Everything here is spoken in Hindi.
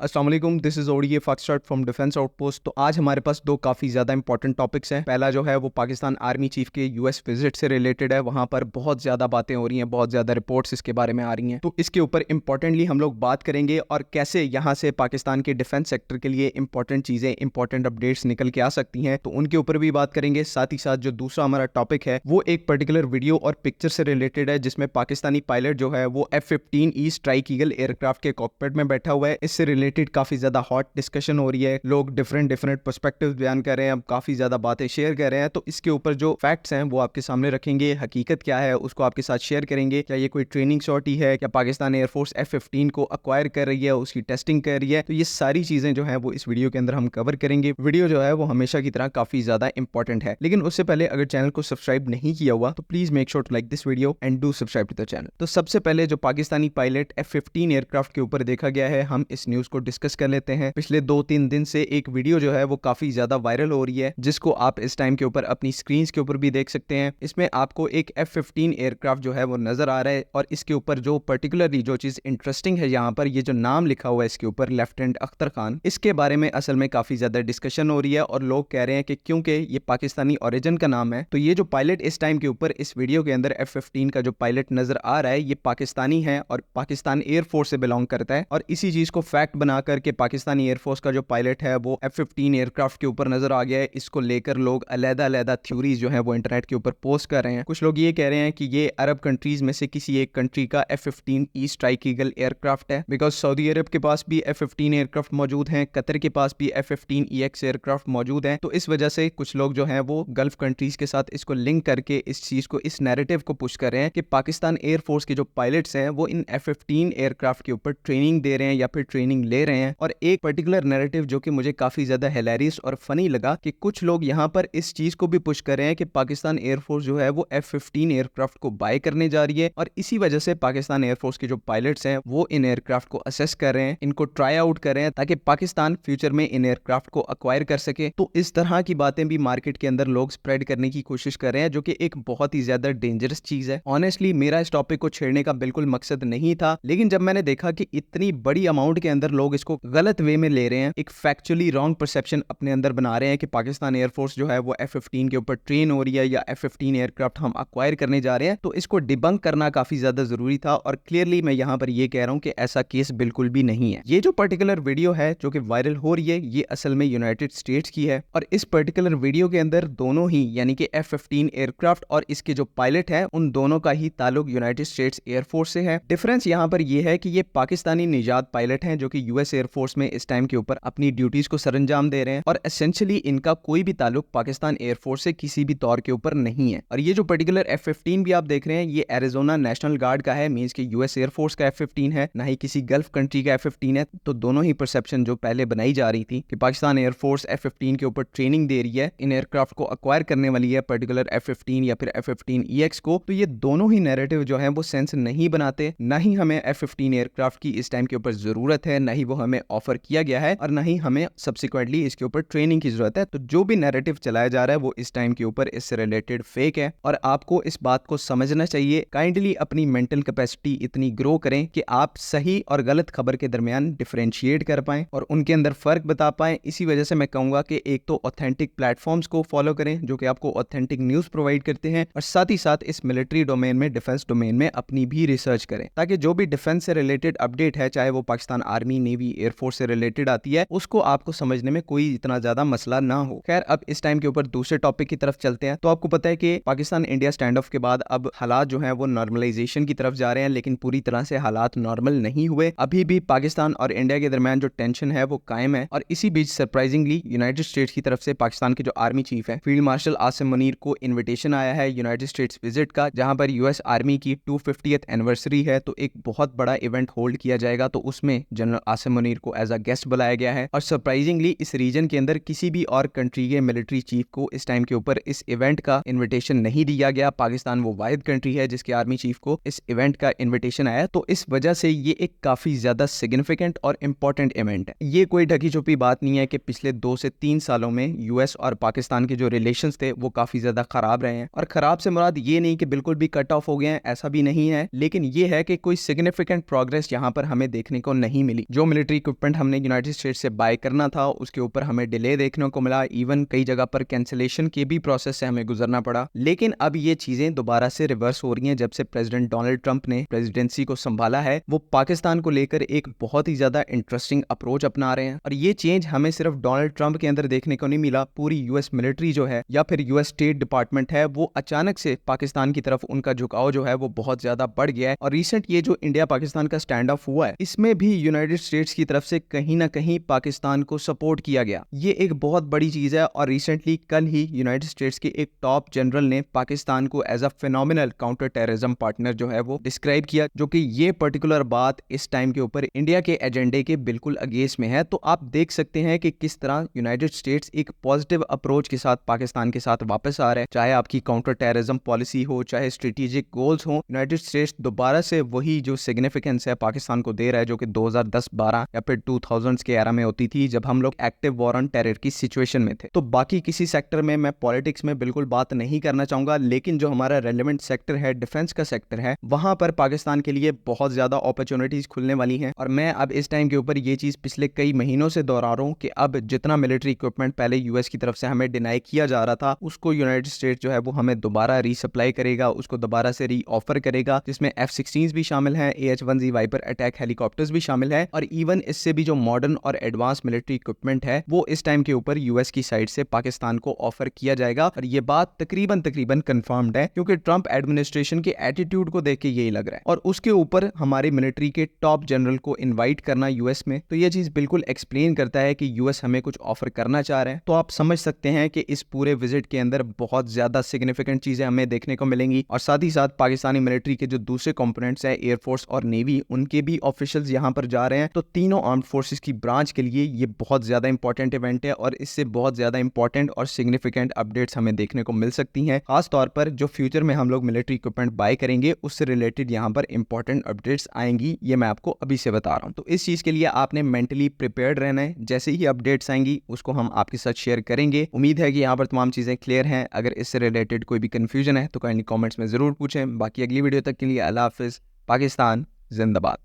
अस्सलाम वालेकुम, this is ODA foxtrot from defence outpost. तो आज हमारे पास दो काफ़ी ज़्यादा इंपॉर्टेंट टॉपिक्स हैं। पहला जो है वो पाकिस्तान आर्मी चीफ के यूएस विजिट से रिलेटेड है। वहाँ पर बहुत ज़्यादा बातें हो रही हैं, बहुत ज़्यादा रिपोर्ट्स इसके बारे में आ रही हैं। तो इसके ऊपर इंपॉर्टेंटली हम लोग बात करेंगे और कैसे यहाँ से पाकिस्तान के डिफेंस सेक्टर के लिए इंपॉर्टेंट चीज़ें, इंपॉर्टेंट अपडेट्स निकल के आ सकती हैं, तो उनके ऊपर भी बात करेंगे। साथ ही साथ जो दूसरा हमारा टॉपिक है वो एक पर्टिकुलर वीडियो और पिक्चर से रिलेटेड है, जिसमें पाकिस्तानी पायलट जो है वो F-15E स्ट्राइक ईगल एयरक्राफ्ट के कॉकपिट में बैठा हुआ है। इससे रिलेटेड काफ़ी ज़्यादा हॉट डिस्कशन हो रही है, लोग डिफरेंट पर्सपेक्टिव बयान कर रहे हैं, अब काफ़ी ज़्यादा बातें शेयर कर रहे हैं। तो इसके ऊपर जो फैक्ट्स हैं वो आपके सामने रखेंगे, हकीकत क्या है उसको आपके साथ शेयर करेंगे। क्या ये कोई ट्रेनिंग शॉट ही है, क्या पाकिस्तान एयरफोर्स F-15 को अक्वायर कर रही है, उसकी टेस्टिंग कर रही है? तो ये सारी चीज़ें जो है वो इस वीडियो के अंदर हम कवर करेंगे। वीडियो जो है वो हमेशा की तरह काफ़ी ज़्यादा इंपॉर्टेंट है, लेकिन उससे पहले अगर चैनल को सब्सक्राइब नहीं किया हुआ तो please make sure to like this video and do subscribe to the channel. तो सबसे पहले जो पाकिस्तानी पायलट F-15 एयरक्राफ्ट के ऊपर देखा गया है, हम इस न्यूज़ को डिस्कस कर लेते हैं। पिछले 2-3 दिन से एक वीडियो जो है वो काफी ज्यादा वायरल हो रही है, जिसको आप इस टाइम के ऊपर अपनी स्क्रीन के ऊपर भी देख सकते हैं। इसमें आपको एक F-15 एयरक्राफ्ट जो है वो नजर आ रहा है और इसके ऊपर जो पर्टिकुलरली जो चीज इंटरेस्टिंग है, यहाँ पर ये जो नाम लिखा हुआ है इसके ऊपर लेफ्टिनेंट अख्तर खान, इसके बारे में असल में काफी ज्यादा डिस्कशन हो रही है और लोग कह रहे हैं कि क्योंकि ये पाकिस्तानी ओरिजिन का नाम है, तो ये जो पायलट इस टाइम के ऊपर इस वीडियो के अंदर F-15 का जो पायलट नजर आ रहा है ये पाकिस्तानी है और पाकिस्तान एयरफोर्स से बिलोंग करता है। और इसी चीज को फैक्ट बना करके पाकिस्तानी एयरफोर्स का जो पायलट है वो F-15 एयरक्राफ्ट के ऊपर नजर आ गया है। इसको लेकर लोग अलग-अलग थ्योरीज जो है वो इंटरनेट के ऊपर पोस्ट कर रहे हैं। कुछ लोग ये कह रहे हैं कि ये अरब कंट्रीज में से किसी एक कंट्री का F-15E स्ट्राइक ईगल एयरक्राफ्ट है, बिकॉज सऊदी अरब के पास भी F-15 एयरक्राफ्ट मौजूद हैं, कतर के पास भी F-15EX एयरक्राफ्ट मौजूद हैं। तो इस वजह से कुछ लोग जो हैं वो गल्फ कंट्रीज के साथ इसको लिंक करके इस चीज को, इस नैरेटिव को पुश कर रहे हैं कि पाकिस्तान एयरफोर्स के जो पायलट्स हैं वो इन F-15 एयरक्राफ्ट के ऊपर ट्रेनिंग दे रहे हैं या फिर ट्रेनिंग ले रहे हैं। और एक पर्टिकुलर नैरेटिव जो कि मुझे काफी ज्यादा हिलेरियस और फनी लगा कि कुछ लोग यहाँ पर इस चीज को भी पुश कर रहे हैं कि पाकिस्तान एयरफोर्स जो है वो F-15 एयरक्राफ्ट को बाय करने जा रही है और इसी वजह से पाकिस्तान एयरफोर्स के जो पायलट्स हैं वो इन एयरक्राफ्ट को असेस कर रहे हैं, इनको ट्राई आउट कर रहे हैं ताकि पाकिस्तान फ्यूचर में इन एयरक्राफ्ट को अक्वायर कर सके। तो इस तरह की बातें भी मार्केट के अंदर लोग स्प्रेड करने की कोशिश कर रहे हैं, जो कि एक बहुत ही ज्यादा डेंजरस चीज है। ऑनेस्टली मेरा इस टॉपिक को छेड़ने का बिल्कुल मकसद नहीं था, लेकिन जब मैंने देखा कि इतनी बड़ी अमाउंट के अंदर लोग इसको गलत वे में ले रहे हैं, एक फैक्चुअली रॉन्ग परसेप्शन अपने अंदर बना रहे हैं कि पाकिस्तान एयरफोर्स जो है वो F-15 के ऊपर ट्रेन हो रही है या F-15 एयरक्राफ्ट हम अक्वायर करने जा रहे हैं, तो इसको डिबंक करना काफी ज्यादा जरूरी था। और क्लियरली मैं यहाँ पर ये कह रहा हूँ कि ऐसा केस बिल्कुल भी नहीं है। ये जो पर्टिकुलर वीडियो है जो कि वायरल हो रही है ये असल में यूनाइटेड स्टेट्स की है और इस पर्टिकुलर वीडियो के अंदर दोनों ही यानी कि F-15 एयरक्राफ्ट और इसके जो पायलट है उन दोनों का ही ताल्लुक यूनाइटेड स्टेट्स एयरफोर्स से है। डिफरेंस यहाँ पर यह है कि ये पाकिस्तानी निजात पायलट हैं जो कि यूएस एयरफोर्स में इस टाइम के ऊपर अपनी ड्यूटीज को सरंजाम दे रहे हैं और एसेंशियली इनका कोई भी ताल्लुक पाकिस्तान एयरफोर्स से किसी भी तौर के ऊपर नहीं है। और ये जो पर्टिकुलर F-15 भी आप देख रहे हैं ये एरिजोना नेशनल गार्ड का है, मींस कि यूएस एयरफोर्स का F-15 है, ना ही किसी गल्फ कंट्री का F-15 है। तो दोनों ही परसेप्शन जो पहले बनाई जा रही थी कि पाकिस्तान एयरफोर्स F-15 के ऊपर ट्रेनिंग दे रही है, इन एयरक्राफ्ट को अक्वायर करने वाली है पर्टिकुलर F-15 या फिर F-15EX को, तो ये दोनों ही नैरेटिव जो है वो सेंस नहीं बनाते। ना ही हमें F-15 एयरक्राफ्ट की इस टाइम के ऊपर जरूरत है, ना ही वो हमें ऑफर किया गया है और ना ही हमें सब्सिक्वेंटली इसके ऊपर ट्रेनिंग की जरूरत है। तो जो भी नैरेटिव चलाया जा रहा है वो इस टाइम के ऊपर इससे रिलेटेड फेक है और आपको इस बात को समझना चाहिए। काइंडली अपनी मेंटल कैपेसिटी इतनी ग्रो करें कि आप सही और गलत खबर के दरमियान डिफरेंशिएट कर पाएं और उनके अंदर फर्क बता पाएं। इसी वजह से मैं कहूंगा कि एक तो ऑथेंटिक प्लेटफॉर्म्स को फॉलो करें जो कि आपको ऑथेंटिक न्यूज प्रोवाइड करते हैं और साथ ही साथ इस मिलिट्री डोमेन में, डिफेंस डोमेन में अपनी भी रिसर्च करें ताकि जो भी डिफेंस से रिलेटेड अपडेट है, चाहे वो पाकिस्तान आर्मी, नेवी, एयरफोर्स से रिलेटेड आती है, उसको आपको समझने में कोई इतना ज्यादा मसला ना हो। खैर अब इस टाइम के ऊपर दूसरे टॉपिक की तरफ चलते हैं। तो आपको पता है कि पाकिस्तान इंडिया स्टैंड ऑफ के बाद अब हालात जो है वो नॉर्मलाइजेशन की तरफ जा रहे हैं, लेकिन पूरी तरह से हालात नॉर्मल नहीं हुए। अभी भी पाकिस्तान और इंडिया के दरमियान जो टेंशन है वो कायम है और इसी बीच सरप्राइजिंगली यूनाइटेड स्टेट्स की तरफ से पाकिस्तान के जो आर्मी चीफ है फील्ड मार्शल आसिम मुनीर को इन्विटेशन आया है यूनाइटेड स्टेट्स विजिट का, जहां पर यूएस आर्मी की 250th एनिवर्सरी है। तो एक बहुत बड़ा इवेंट होल्ड किया जाएगा, तो उसमें जनरल आसिम मुनीर को एज अ गेस्ट बुलाया गया है और सरप्राइजिंगली इस रीजन के अंदर किसी भी और कंट्री के मिलिट्री चीफ को इस टाइम के ऊपर इस इवेंट का इन्विटेशन नहीं दिया गया। पाकिस्तान वो वाहिद कंट्री है जिसके आर्मी चीफ को इस इवेंट का इन्विटेशन आया, तो इस वजह से ये एक काफी ज्यादा सिग्निफिकेंट और इंपॉर्टेंट इवेंट है। ये कोई ढकी छुपी बात नहीं है कि पिछले 2 से 3 सालों में यूएस और पाकिस्तान के जो रिलेशंस थे वो काफी ज्यादा खराब रहे हैं और खराब से मुराद ये नहीं कि बिल्कुल भी कट ऑफ हो गए हैं, ऐसा भी नहीं है, लेकिन ये है कि कोई सिग्निफिकेंट प्रोग्रेस यहाँ पर हमें देखने को नहीं मिली। जो मिलिट्री इक्विपमेंट हमने यूनाइटेड स्टेट्स से बाय करना था उसके ऊपर हमें डिले देखने को मिला, इवन कई जगह पर कैंसिलेशन के भी प्रोसेस से हमें गुजरना पड़ा। लेकिन अब ये चीजें दोबारा से रिवर्स हो रही हैं जब से प्रेसिडेंट डोनाल्ड ट्रंप ने प्रेसिडेंसी को संभाला है। वो पाकिस्तान को लेकर एक बहुत ही ज्यादा इंटरेस्टिंग अप्रोच अपना रहे हैं और ये चेंज हमें सिर्फ डोनाल्ड ट्रंप के अंदर देखने को नहीं मिला, पूरी यूएस मिलिट्री जो है या फिर यूएस स्टेट डिपार्टमेंट है वो अचानक से पाकिस्तान की तरफ उनका झुकाव जो है वो बहुत ज्यादा बढ़ गया है। और रिसेंट ये जो इंडिया पाकिस्तान का स्टैंड ऑफ हुआ है इसमें भी यूनाइटेड स्टेट्स की तरफ से कहीं ना कहीं पाकिस्तान को सपोर्ट किया गया। ये एक बहुत बड़ी चीज है और रिसेंटली कल ही यूनाइटेड स्टेट्स के एक टॉप जनरल ने पाकिस्तान को as a phenomenal counter terrorism partner जो है वो डिस्क्राइब किया, जो कि ये पर्टिकुलर बात इस टाइम के ऊपर इंडिया के एजेंडे के बिल्कुल अगेंस्ट में है। तो आप देख सकते हैं कि किस तरह यूनाइटेड स्टेट्स एक पॉजिटिव अप्रोच के साथ पाकिस्तान के साथ वापस आ रहे हैं। चाहे आपकी काउंटर टेररिज्म पॉलिसी हो, चाहे स्ट्रेटेजिक गोल्स हो, यूनाइटेड स्टेट्स दोबारा से वही जो सिग्निफिकेंस है पाकिस्तान को दे रहा है जो कि 2010-12 या फिर 2000s के एरा में होती थी जब हम लोग एक्टिव वॉर ऑन टेरर की सिचुएशन में थे। तो बाकी किसी सेक्टर में मैं पॉलिटिक्स में बिल्कुल बात नहीं करना चाहूंगा, लेकिन जो हमारा रेलेवेंट सेक्टर है, डिफेंस का सेक्टर है, वहां पर पाकिस्तान के लिए बहुत ज्यादा अपॉर्चुनिटीज खुलने वाली हैं। और मैं अब इस टाइम के ऊपर ये चीज पिछले कई महीनों से दोहरा रहा हूं कि अब जितना मिलिट्री इक्विपमेंट पहले यूएस की तरफ से हमें डिनाई किया जा रहा था उसको यूनाइटेड स्टेट्स जो है वो हमें दोबारा रीसप्लाई करेगा, उसको दोबारा से री ऑफर करेगा, जिसमें F-16 भी शामिल है, AH-1Z वाइपर अटैक हेलीकॉप्टर्स भी शामिल है और इवन इससे भी जो मॉडर्न और एडवांस मिलिट्री इक्विपमेंट है वो इस टाइम के ऊपर यूएस की साइड से पाकिस्तान को ऑफर किया जाएगा। और ये बात तकरीबन कंफर्म्ड है क्योंकि ट्रंप एडमिनिस्ट्रेशन के एटीट्यूड को देख के यही लग रहा है। और उसके ऊपर हमारे मिलिट्री के टॉप जनरल को इन्वाइट करना यूएस में, तो ये चीज बिल्कुल एक्सप्लेन करता है कि यूएस हमें कुछ ऑफर करना चाह रहे हैं। तो आप समझ सकते हैं कि इस पूरे विजिट के अंदर बहुत ज्यादा सिग्निफिकेंट चीजें हमें देखने को मिलेंगी। और साथ ही साथ पाकिस्तानी मिलिट्री के जो दूसरे कंपोनेंट्स है, एयरफोर्स और नेवी, उनके भी ऑफिशियल्स यहाँ पर जा रहे हैं। तो तीनों आर्म्ड फोर्सेस की ब्रांच के लिए ये बहुत ज्यादा इंपॉर्टेंट इवेंट है और इससे बहुत ज्यादा इंपॉर्टेंट और सिग्निफिकेंट अपडेट्स हमें देखने को मिल सकती हैं। खास तौर पर जो फ्यूचर में हम लोग मिलिट्री इक्विपमेंट बाय करेंगे उससे रिलेटेड यहाँ पर इंपॉर्टेंट अपडेट्स आएंगी, ये मैं आपको अभी से बता रहा हूँ। तो इस चीज के लिए आपने मेंटली प्रिपेयर्ड रहना है, जैसे ही अपडेट्स आएंगी उसको हम आपके साथ शेयर करेंगे। उम्मीद है कि यहाँ पर तमाम चीजें क्लियर हैं। अगर इससे रिलेटेड कोई भी कंफ्यूजन है तो काइंडली कमेंट्स में जरूर पूछें। बाकी अगली वीडियो तक के लिए अल्लाह हाफिज। पाकिस्तान जिंदाबाद।